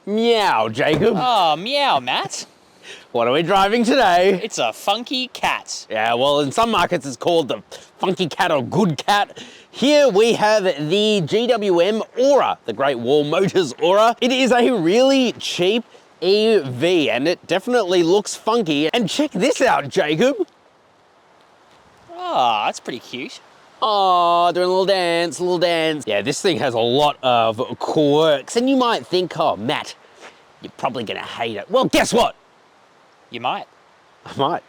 Meow, Jacob. Oh, meow, Matt. What are we driving today? It's a funky cat. Yeah, well, in some markets it's called the funky cat or good cat. Here we have the GWM Ora, the Great Wall Motors Ora. It is a really cheap EV and it definitely looks funky. And check this out, Jacob. Oh, that's pretty cute. Oh, doing a little dance, a little dance. Yeah, this thing has a lot of quirks. And you might think, oh, Matt, you're probably gonna hate it. Well, guess what? You might. I might,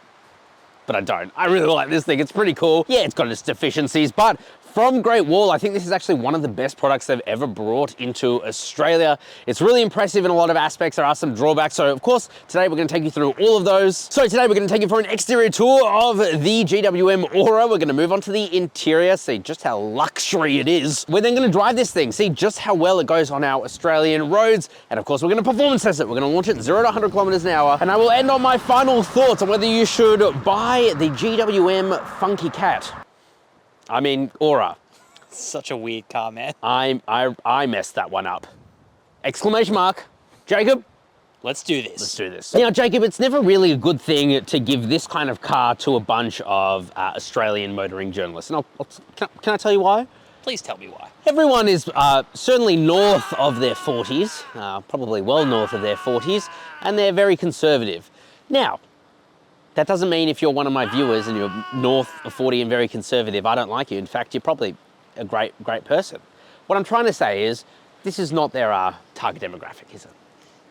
but I don't. I really like this thing. It's pretty cool. Yeah, it's got its deficiencies, but from Great Wall, I think this is actually one of the best products they've ever brought into Australia. It's really impressive in a lot of aspects. There are some drawbacks. So of course, today we're gonna take you through all of those. So today we're gonna take you for an exterior tour of the GWM Ora. We're gonna move on to the interior, see just how luxury it is. We're then gonna drive this thing, see just how well it goes on our Australian roads. And of course, we're gonna performance test it. We're gonna launch it 0 to 100 kilometers an hour. And I will end on my final thoughts on whether you should buy the GWM Funky Cat. I mean, Ora. Such a weird car, man. I messed that one up. Exclamation mark. Jacob? Let's do this. Let's do this. Now, Jacob, it's never really a good thing to give this kind of car to a bunch of Australian motoring journalists. And can I tell you why? Please tell me why. Everyone is certainly north of their 40s, probably well north of their 40s, and they're very conservative. Now, that doesn't mean if you're one of my viewers and you're north of 40 and very conservative, I don't like you. In fact, you're probably a great person. What I'm trying to say is, this is not their target demographic, is it?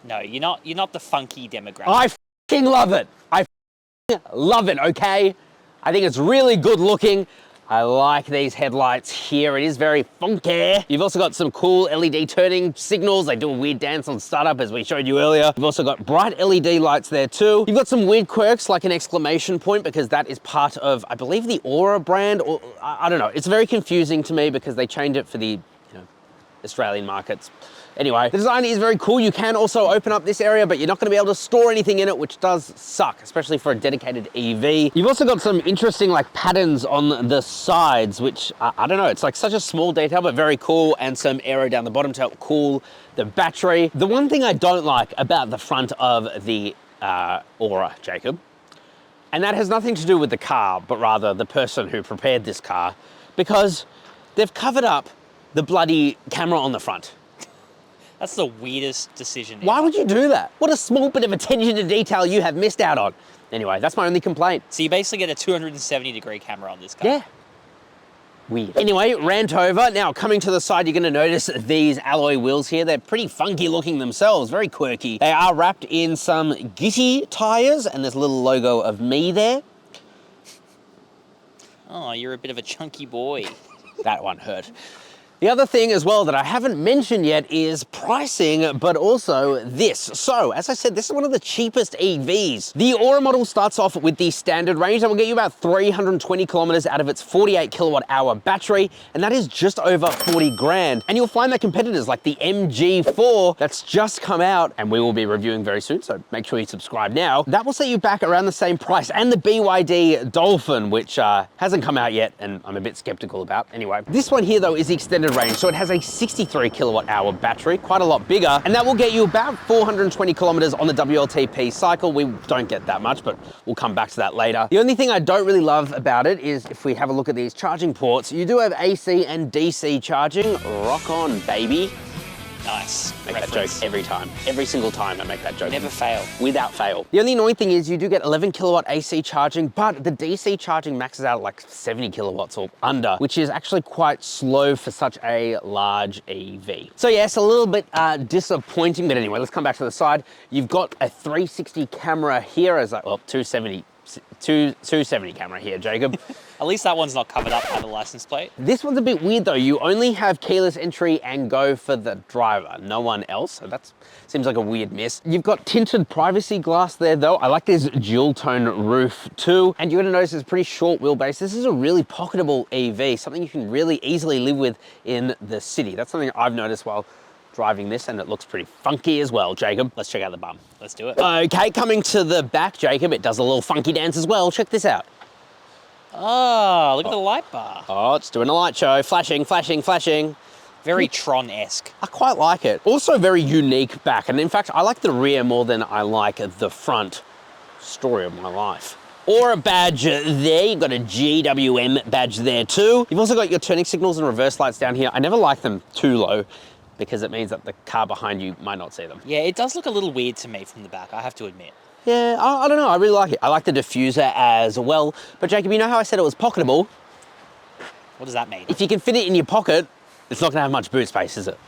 No, you're not the funky demographic. I f***ing love it. I f***ing love it, okay? I think it's really good looking. I like these headlights here. It is very funky. You've also got some cool LED turning signals. They do a weird dance on startup as we showed you earlier. You've also got bright LED lights there too. You've got some weird quirks like an exclamation point because that is part of, I believe, the Ora brand, or I don't know. It's very confusing to me because they changed it for the Australian markets. Anyway, the design is very cool. You can also open up this area, but you're not gonna be able to store anything in it, which does suck, especially for a dedicated EV. You've also got some interesting like patterns on the sides, which I don't know, it's like such a small detail, but very cool, and some aero down the bottom to help cool the battery. The one thing I don't like about the front of the Ora, Jacob, and that has nothing to do with the car, but rather the person who prepared this car, because they've covered up the bloody camera on the front. That's the weirdest decision ever. Why would you do that? What a small bit of attention to detail you have missed out on. Anyway, that's my only complaint. So you basically get a 270-degree camera on this car. Yeah. Weird. Anyway, rant over. Now, coming to the side, you're gonna notice these alloy wheels here. They're pretty funky looking themselves, very quirky. They are wrapped in some Gitty tires, and there's a little logo of me there. Oh, you're a bit of a chunky boy. That one hurt. The other thing as well that I haven't mentioned yet is pricing, but also this. So, as I said, this is one of the cheapest EVs. The Ora model starts off with the standard range that will get you about 320 kilometers out of its 48 kilowatt hour battery, and that is just over 40 grand. And you'll find that competitors like the MG4 that's just come out, and we will be reviewing very soon, so make sure you subscribe now. That will set you back around the same price, and the BYD Dolphin, which hasn't come out yet, and I'm a bit skeptical about. Anyway, this one here though is the extended range. So it has a 63 kilowatt hour battery, quite a lot bigger, and that will get you about 420 kilometers on the WLTP cycle. We don't get that much, but we'll come back to that later. The only thing I don't really love about it is if we have a look at these charging ports, you do have AC and DC charging. Rock on, baby. Nice. Make that joke every time. Every single time I make that joke. Never fail. Without fail. The only annoying thing is you do get 11 kilowatt AC charging, but the DC charging maxes out at like 70 kilowatts or under, which is actually quite slow for such a large EV. So yes, a little bit disappointing, but anyway, let's come back to the side. You've got a 360 camera here as well, 270 camera here, Jacob. At least that one's not covered up by the license plate. This one's a bit weird though. You only have keyless entry and go for the driver, no one else. So that seems like a weird miss. You've got tinted privacy glass there though. I like this dual tone roof too. And you're gonna notice it's a pretty short wheelbase. This is a really pocketable EV, something you can really easily live with in the city. That's something I've noticed while driving this, and it looks pretty funky as well, Jacob. Let's check out the bum. Let's do it. Okay, coming to the back, Jacob, it does a little funky dance as well. Check this out. Oh, look at the light bar. Oh, it's doing a light show. Flashing, flashing, flashing. Very Tron-esque. I quite like it. Also very unique back. And in fact, I like the rear more than I like the front. Story of my life. Aura badge there. You've got a GWM badge there too. You've also got your turning signals and reverse lights down here. I never like them too low because it means that the car behind you might not see them. Yeah, it does look a little weird to me from the back, I have to admit. Yeah, I don't know. I really like it. I like the diffuser as well. But Jacob, you know how I said it was pocketable? What does that mean? If you can fit it in your pocket, it's not going to have much boot space, is it?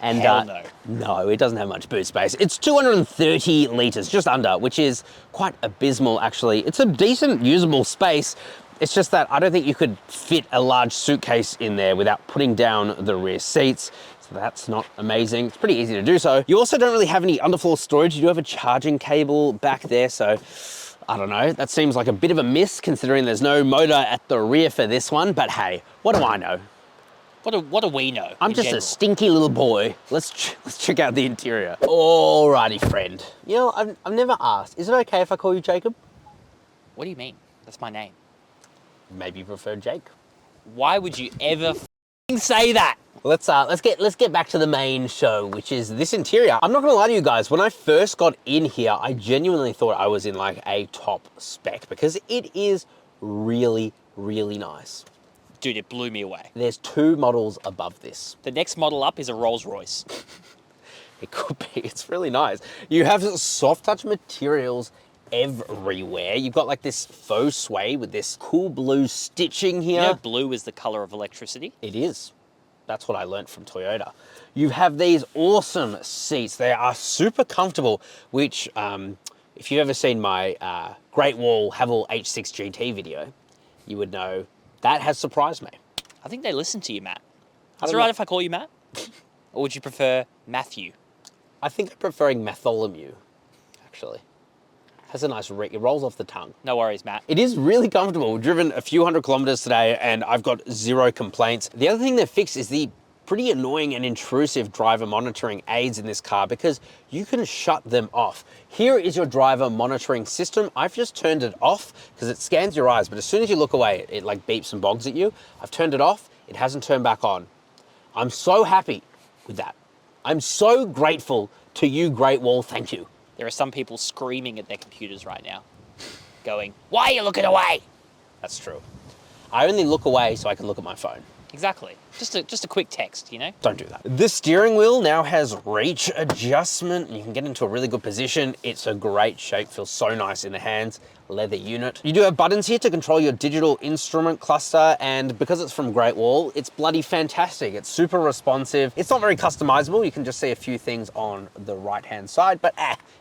And Hell no. No, it doesn't have much boot space. It's 230 litres, just under, which is quite abysmal, actually. It's a decent, usable space. It's just that I don't think you could fit a large suitcase in there without putting down the rear seats. So that's not amazing. It's pretty easy to do so. You also don't really have any underfloor storage. You do have a charging cable back there, so I don't know. That seems like a bit of a miss considering there's no motor at the rear for this one, but hey, what do I know? What do we know? I'm just a stinky little boy. Let's check out the interior. Alrighty, friend. You know, I've never asked. Is it okay if I call you Jacob? What do you mean? That's my name. Maybe you prefer Jake. Why would you ever say that? Let's get back to the main show, which is this interior. I'm not gonna lie to you guys. When I first got in here, I genuinely thought I was in like a top spec because it is really, really nice. Dude, it blew me away. There's 2 models above this. The next model up is a Rolls Royce. It could be. It's really nice. You have soft touch materials everywhere. You've got like this faux suede with this cool blue stitching here. You know blue is the color of electricity? It is. That's what I learned from Toyota. You have these awesome seats. They are super comfortable, which if you've ever seen my Great Wall Haval H6 GT video, you would know that has surprised me. I think they listen to you, Matt. Is it right if I call you Matt? Or would you prefer Matthew? I think I'm preferring Bartholomew, actually. Has a nice ring. It rolls off the tongue. No worries, Matt. It is really comfortable. We've driven a few hundred kilometers today and I've got 0 complaints. The other thing they've fixed is the pretty annoying and intrusive driver monitoring aids in this car because you can shut them off. Here is your driver monitoring system. I've just turned it off because it scans your eyes, but as soon as you look away, it like beeps and bogs at you. I've turned it off. It hasn't turned back on. I'm so happy with that. I'm so grateful to you, Great Wall. Thank you. There are some people screaming at their computers right now, going, "Why are you looking away?" That's true. I only look away so I can look at my phone. Exactly. Just a quick text, you know? Don't do that. The steering wheel now has reach adjustment. You can get into a really good position. It's a great shape, feels so nice in the hands. Leather unit. You do have buttons here to control your digital instrument cluster, and because it's from Great Wall, it's bloody fantastic. It's super responsive. It's not very customizable. You can just see a few things on the right-hand side, but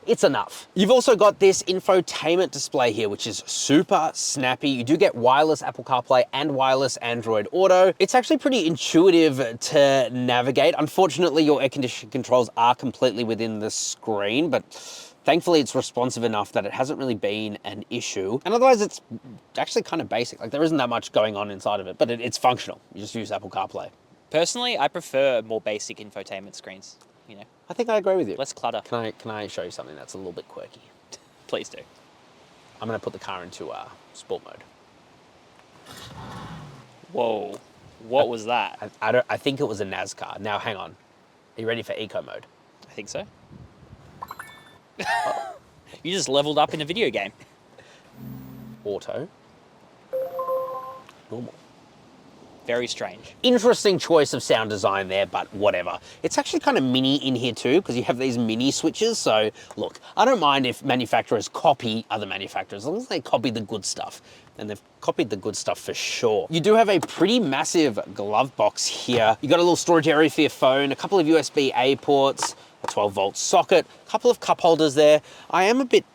it's enough. You've also got this infotainment display here, which is super snappy. You do get wireless Apple CarPlay and wireless Android Auto. It's actually pretty intuitive to navigate. Unfortunately, your air conditioning controls are completely within the screen, but thankfully it's responsive enough that it hasn't really been an issue. And otherwise it's actually kind of basic. Like there isn't that much going on inside of it, but it's functional. You just use Apple CarPlay. Personally, I prefer more basic infotainment screens, you know? I think I agree with you. Less clutter. Can I show you something that's a little bit quirky? Please do. I'm gonna put the car into sport mode. Whoa, what was that? I think it was a NASCAR. Now hang on. Are you ready for eco mode? I think so. You just leveled up in a video game. Auto. Normal. Very strange. Interesting choice of sound design there, but whatever. It's actually kind of mini in here too, because you have these mini switches. So look, I don't mind if manufacturers copy other manufacturers, as long as they copy the good stuff. And they've copied the good stuff for sure. You do have a pretty massive glove box here. You got a little storage area for your phone, a couple of USB-A ports, a 12-volt socket, a couple of cup holders there. I am a bit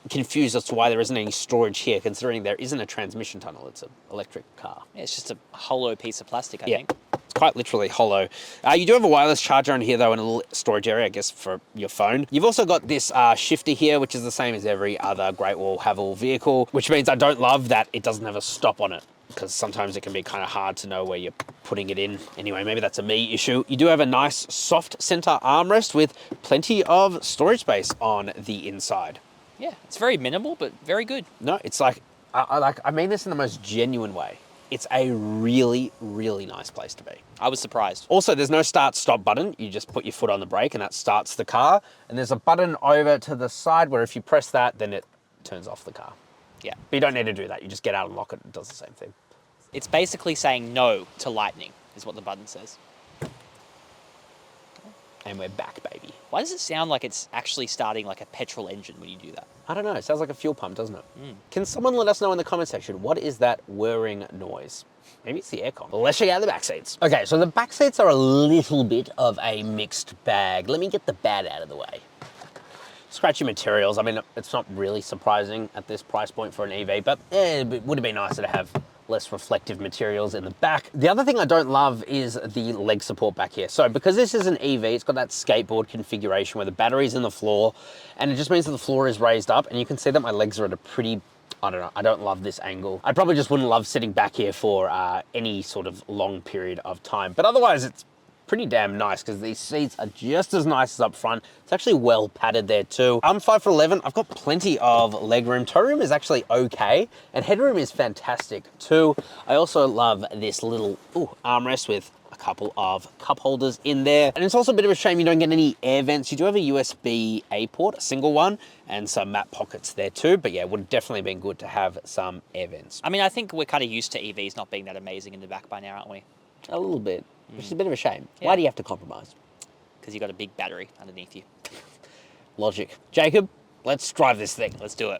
confused as to why there isn't any storage here, considering there isn't a transmission tunnel. It's an electric car. Yeah, it's just a hollow piece of plastic, I think. It's quite literally hollow. You do have a wireless charger in here though, and a little storage area, I guess, for your phone. You've also got this shifter here, which is the same as every other Great Wall Haval vehicle, which means I don't love that it doesn't have a stop on it, because sometimes it can be kind of hard to know where you're putting it in. Anyway, maybe that's a me issue. You do have a nice soft center armrest with plenty of storage space on the inside. Yeah, it's very minimal, but very good. No, it's like, I mean this in the most genuine way. it's a really, really nice place to be. I was surprised. Also, there's no start-stop button. You just put your foot on the brake and that starts the car. And there's a button over to the side where if you press that, then it turns off the car. Yeah. But you don't need to do that. You just get out and lock it. It does the same thing. It's basically saying no to lightning, is what the button says. And we're back, baby. Why does it sound like it's actually starting like a petrol engine when you do that? I don't know. It sounds like a fuel pump, doesn't it? Can someone let us know in the comment section, what is that whirring noise? Maybe it's the aircon. Let's check out the back seats. Okay, so the back seats are a little bit of a mixed bag. Let me get the bad out of the way. Scratchy materials. I mean, it's not really surprising at this price point for an EV, but it would have been nicer to have less reflective materials in the back. The other thing I don't love is the leg support back here. So because this is an EV, it's got that skateboard configuration where the battery's in the floor, and it just means that the floor is raised up, and you can see that my legs are at a pretty, I don't know, I don't love this angle. I probably just wouldn't love sitting back here for any sort of long period of time. But otherwise, it's pretty damn nice because these seats are just as nice as up front. It's actually well padded there too. I'm 5'11". I've got plenty of leg room. Toe room is actually okay, and headroom is fantastic too. I also love this little armrest with a couple of cup holders in there. And it's also a bit of a shame you don't get any air vents. You do have a USB-A port, a single one, and some matte pockets there too. But yeah, it would have definitely been good to have some air vents. I mean, I think we're kind of used to EVs not being that amazing in the back by now, aren't we? A little bit, which is a bit of a shame. Yeah. Why do you have to compromise? Because you've got a big battery underneath you. Logic. Jacob, let's drive this thing. Let's do it.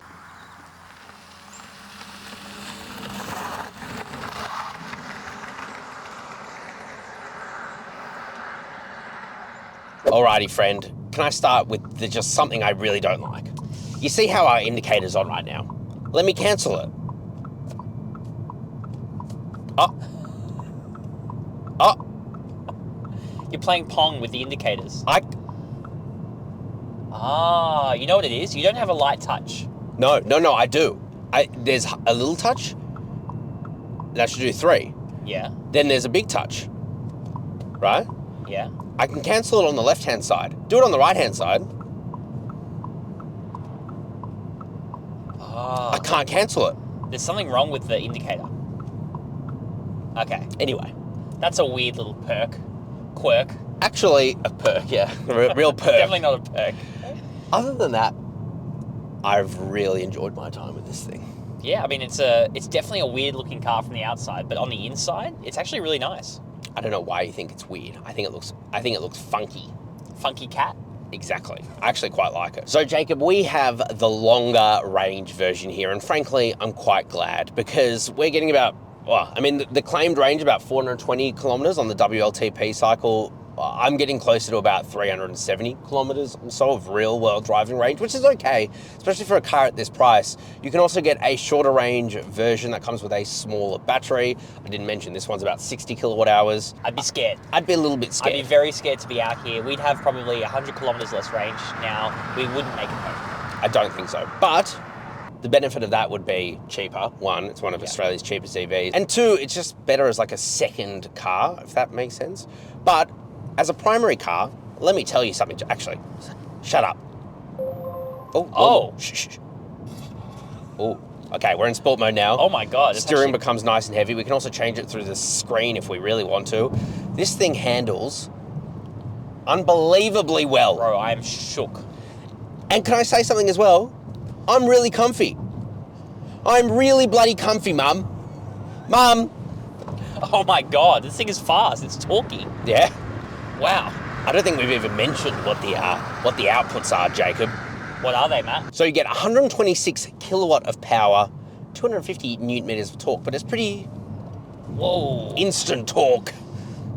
Alrighty, friend. Can I start with just something I really don't like? You see how our indicator's on right now? Let me cancel it. Oh. You're playing Pong with the indicators. You know what it is? You don't have a light touch. No, I do. There's a little touch. That should do 3. Yeah. Then there's a big touch. Right? Yeah. I can cancel it on the left-hand side. Do it on the right-hand side. I can't cancel it. There's something wrong with the indicator. Okay. Anyway. That's a weird little quirk. Actually, a perk, yeah. A real perk. Definitely not a perk. Other than that, I've really enjoyed my time with this thing. Yeah, I mean, it's definitely a weird looking car from the outside, but on the inside, it's actually really nice. I don't know why you think it's weird. I think it looks funky. Funky cat? Exactly. I actually quite like it. So Jacob, we have the longer range version here, and frankly, I'm quite glad because we're getting about, the claimed range about 420 kilometers on the WLTP cycle. I'm getting closer to about 370 kilometers or so of real world driving range, which is okay, especially for a car at this price. You can also get a shorter range version that comes with a smaller battery. I didn't mention this one's about 60 kilowatt hours. I'd be scared. I'd be a little bit scared. I'd be very scared to be out here. We'd have probably 100 kilometers less range now. We wouldn't make it home. I don't think so. But the benefit of that would be cheaper. One, it's one of Australia's cheapest EVs. And two, it's just better as like a second car, if that makes sense. But as a primary car, let me tell you something. Actually, shut up. Shh. Oh, okay, we're in sport mode now. Oh my God. Steering becomes nice and heavy. We can also change it through the screen if we really want to. This thing handles unbelievably well. Bro, I am shook. And can I say something as well? I'm really comfy. I'm really bloody comfy, Mum. Mum. Oh my God, this thing is fast. It's talking. Yeah. Wow. I don't think we've even mentioned what the outputs are, Jacob. What are they, Matt? So you get 126 kilowatt of power, 250 newton meters of torque, but it's pretty instant torque.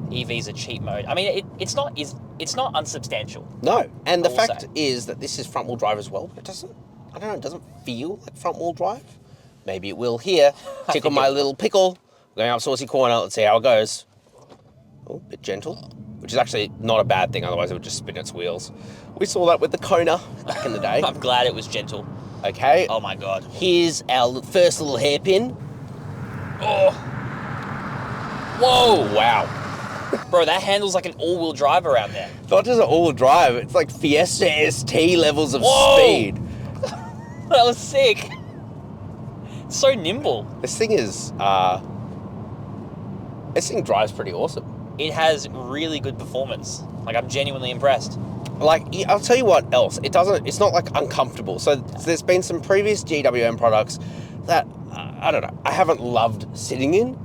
EVs are cheap mode. I mean, it's not unsubstantial. No, and the fact is that this is front wheel drive as well. It doesn't feel like front wheel drive. Maybe it will here. Tickle my little pickle. Going up Saucy Corner. Let's see how it goes. Oh, a bit gentle, which is actually not a bad thing. Otherwise, it would just spin its wheels. We saw that with the Kona back in the day. I'm glad it was gentle. Okay. Oh my God. Here's our first little hairpin. Oh. Whoa. Wow. Bro, that handles like an all-wheel drive around there. It's not just an all-wheel drive. It's like Fiesta ST levels of speed. That was sick. It's so nimble. This thing is This thing drives pretty awesome. It has really good performance. Like, I'm genuinely impressed. Like, I'll tell you what else. It's not like uncomfortable. So there's been some previous GWM products that, I don't know, I haven't loved sitting in.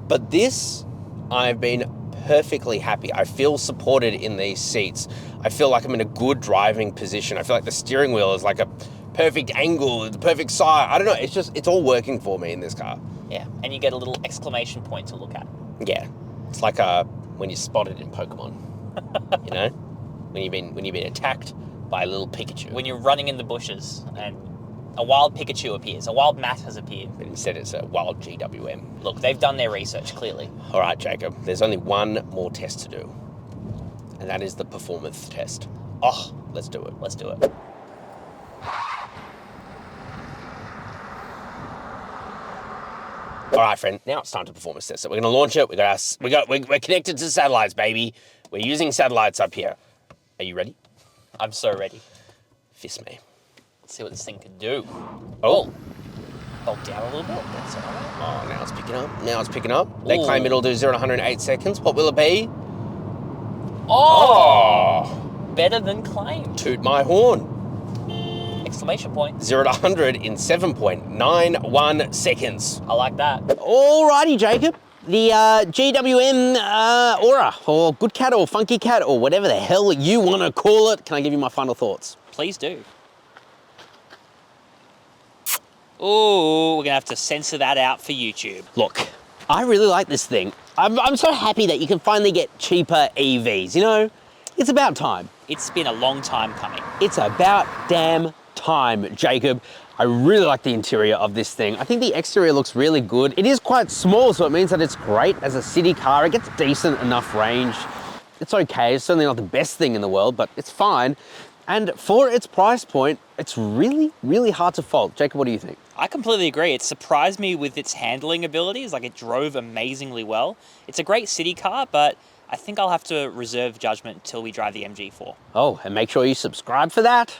But this, I've been perfectly happy. I feel supported in these seats. I feel like I'm in a good driving position. I feel like the steering wheel is like a perfect angle, the perfect size. I don't know. It's all working for me in this car. Yeah, and you get a little exclamation point to look at. Yeah. It's like when you spot it in Pokemon, you know? When you've been attacked by a little Pikachu. When you're running in the bushes and a wild Pikachu appears, a wild Matt has appeared. But instead it's a wild GWM. Look, they've done their research, clearly. All right, Jacob, there's only one more test to do. And that is the performance test. Oh, let's do it. Let's do it. All right, friend, now it's time to performance test it. We're going to launch it. We're connected to satellites, baby. We're using satellites up here. Are you ready? I'm so ready. Fist me. Let's see what this thing can do. Oh. Hold down a little bit. That's all right. Oh, now it's picking up. Now it's picking up. They Ooh. claim it'll do 0 to 108 seconds. What will it be? Oh! Better than claimed. Toot my horn. Exclamation point. 0 to 100 in 7.91 seconds. I like that. Alrighty, Jacob. The GWM Ora, or Good Cat, or Funky Cat, or whatever the hell you want to call it. Can I give you my final thoughts? Please do. Ooh, we're going to have to censor that out for YouTube. Look, I really like this thing. I'm so happy that you can finally get cheaper EVs, you know? It's about time. It's been a long time coming. It's about damn time, Jacob. I really like the interior of this thing. I think the exterior looks really good. It is quite small, so it means that it's great as a city car. It gets decent enough range. It's okay, it's certainly not the best thing in the world, but it's fine. And for its price point, it's really, really hard to fault. Jacob, what do you think? I completely agree. It surprised me with its handling abilities. Like, it drove amazingly well. It's a great city car, but I think I'll have to reserve judgment until we drive the MG4. Oh, and make sure you subscribe for that.